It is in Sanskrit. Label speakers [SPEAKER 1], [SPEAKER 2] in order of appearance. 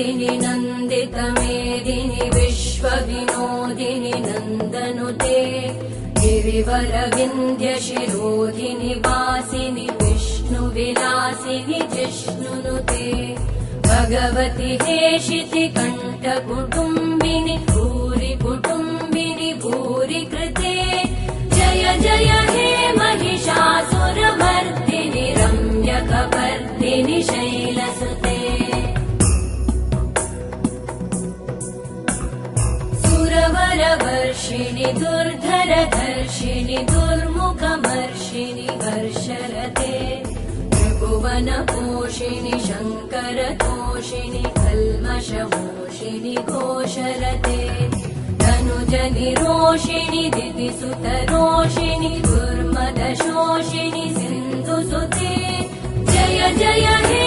[SPEAKER 1] मेदिनि नन्दितमेदिनि विश्वविनोदिनि नन्दनुते गिरिवरविन्ध्यशिरोधिनि वासिनि विष्णुविलासिनि जिष्णुनुते भगवति हेशिति कण्ठकुटुम्बिनि भूरि कुटुम्बिनि भूरि कृते जय जय हे महिषासुरमर्दिनि रम्यकपर्दिनि शैलसुते सुरवरवर्षिणि दुर्धरधर्षिणि दुर्मुखमर्षिणि हर्षरते त्रिभुवनपोषिणि शङ्करतोषिणि कल्मषमोषिणि घोषरते धनुजनिरोषिणि दितिसुतरोषिणि दुर्मदशोषिणि सिन्धुसुते जय जय हे